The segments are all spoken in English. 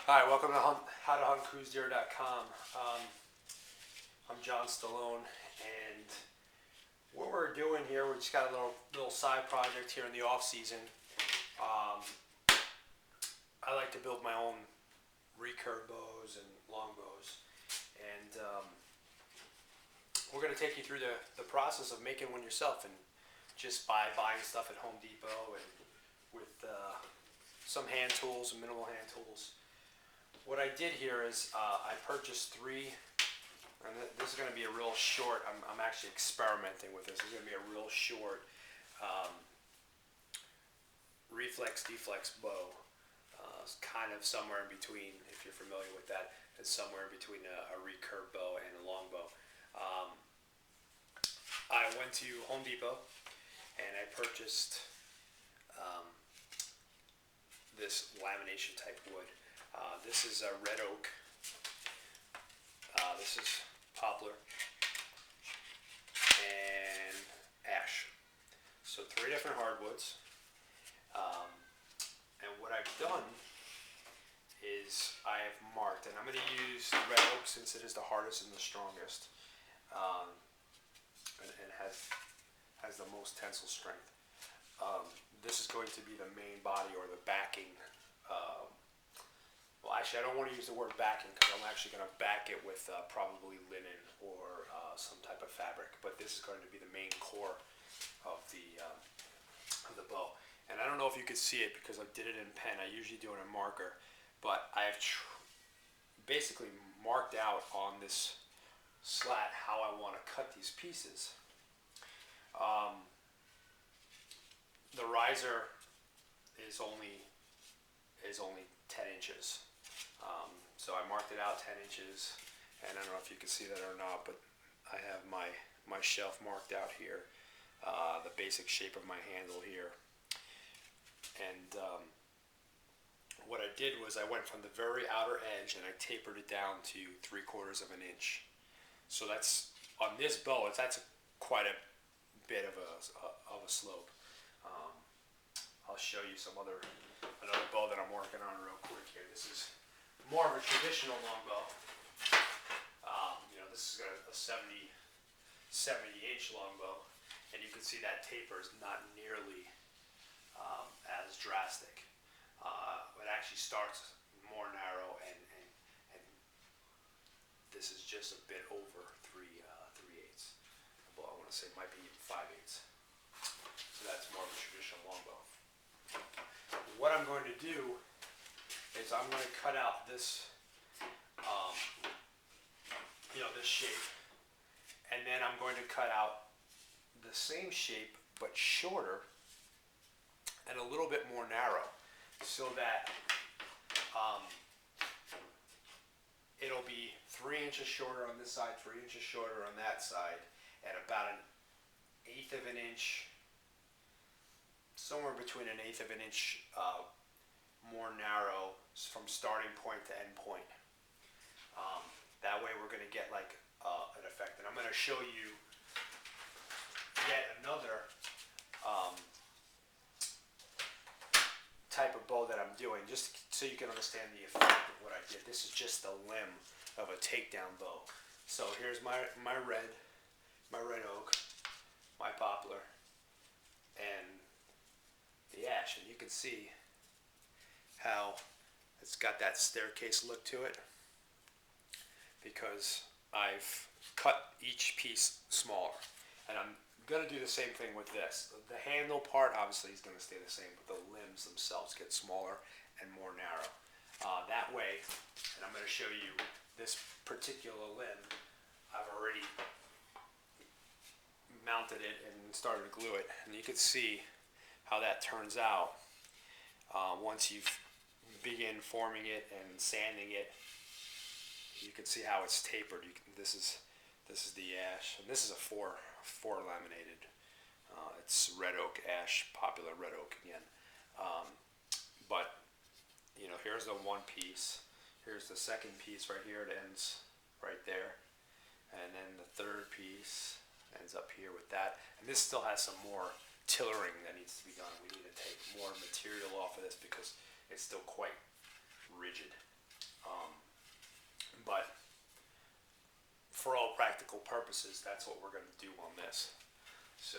Hi, welcome to howtohuntcruisedeer.com. I'm John Stallone, and what we're doing here, we just got a little side project here in the off season. Um, I like to build my own recurve bows and longbows, and we're going to take you through the process of making one yourself, and just by buying stuff at Home Depot and with some hand tools and minimal hand tools. What I did here is I purchased three, and this is going to be a real short, I'm actually experimenting with this. It's going to be a real short reflex deflex bow. It's kind of somewhere in between, if you're familiar with that. It's somewhere in between a recurve bow and a longbow. I went to Home Depot and I purchased this lamination type wood. This is a red oak. This is poplar and ash. So three different hardwoods. And what I've done is I have marked, and I'm going to use the red oak since it is the hardest and the strongest, and has the most tensile strength. This is going to be the main body or the backing. Well, actually, I don't want to use the word backing because I'm actually going to back it with probably linen or some type of fabric. But this is going to be the main core of the bow. And I don't know if you could see it because I did it in pen. I usually do it in marker, but I have basically marked out on this slat how I want to cut these pieces. The riser is only 10 inches. So I marked it out 10 inches, and I don't know if you can see that or not, but I have my shelf marked out here, the basic shape of my handle here. And what I did was I went from the very outer edge and I tapered it down to 3/4 of an inch. So that's, on this bow, that's quite a bit of a slope. I'll show you another bow that I'm working on real quick here. This is more of a traditional longbow. This is a 70-inch longbow, and you can see that taper is not nearly as drastic. It actually starts more narrow, and this is just a bit over 3/8. Well, I want to say it might be even 5/8. So that's more of a traditional longbow. What I'm going to do is I'm going to cut out this, this shape, and then I'm going to cut out the same shape but shorter and a little bit more narrow, so that it'll be 3 inches shorter on this side, 3 inches shorter on that side, and about 1/8 of an inch, somewhere between 1/8 of an inch more narrow from starting point to end point. That way we're going to get like an effect. And I'm going to show you yet another type of bow that I'm doing, just so you can understand the effect of what I did. This is just the limb of a takedown bow. So here's my red oak, my poplar, and the ash, and you can see how it's got that staircase look to it because I've cut each piece smaller, and I'm going to do the same thing with this. The handle part obviously is going to stay the same, but the limbs themselves get smaller and more narrow. That way, and I'm going to show you this particular limb, I've already mounted it and started to glue it, and you can see how that turns out once you begin forming it and sanding it. You can see how it's tapered. This is the ash, and this is a four laminated. It's red oak ash, popular red oak again. But here's the one piece. Here's the second piece right here. It ends right there, and then the third piece ends up here with that. And this still has some more tillering that needs to be done. We need to take more material off of this because it's still quite rigid. But for all practical purposes, that's what we're going to do on this. So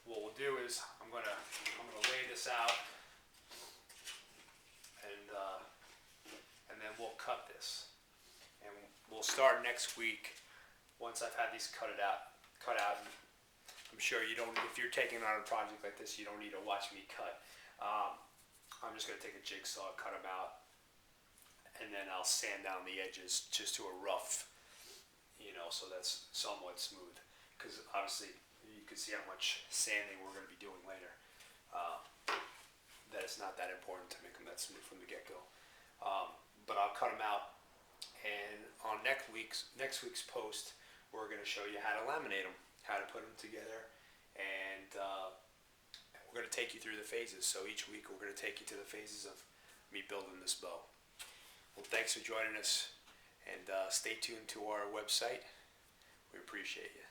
what we'll do is I'm gonna lay this out, and then we'll cut this, and we'll start next week once I've had these cut out. And I'm sure you don't. If you're taking on a project like this, you don't need to watch me cut. I'm just gonna take a jigsaw, cut them out, and then I'll sand down the edges just to a rough, so that's somewhat smooth. Because obviously you can see how much sanding we're going to be doing later. That it's not that important to make them that smooth from the get-go. But I'll cut them out, and on next week's post, we're going to show you how to laminate them, how to put them together, and we're going to take you through the phases. So each week we're going to take you to the phases of me building this bow. Well, thanks for joining us, and stay tuned to our website. We appreciate you.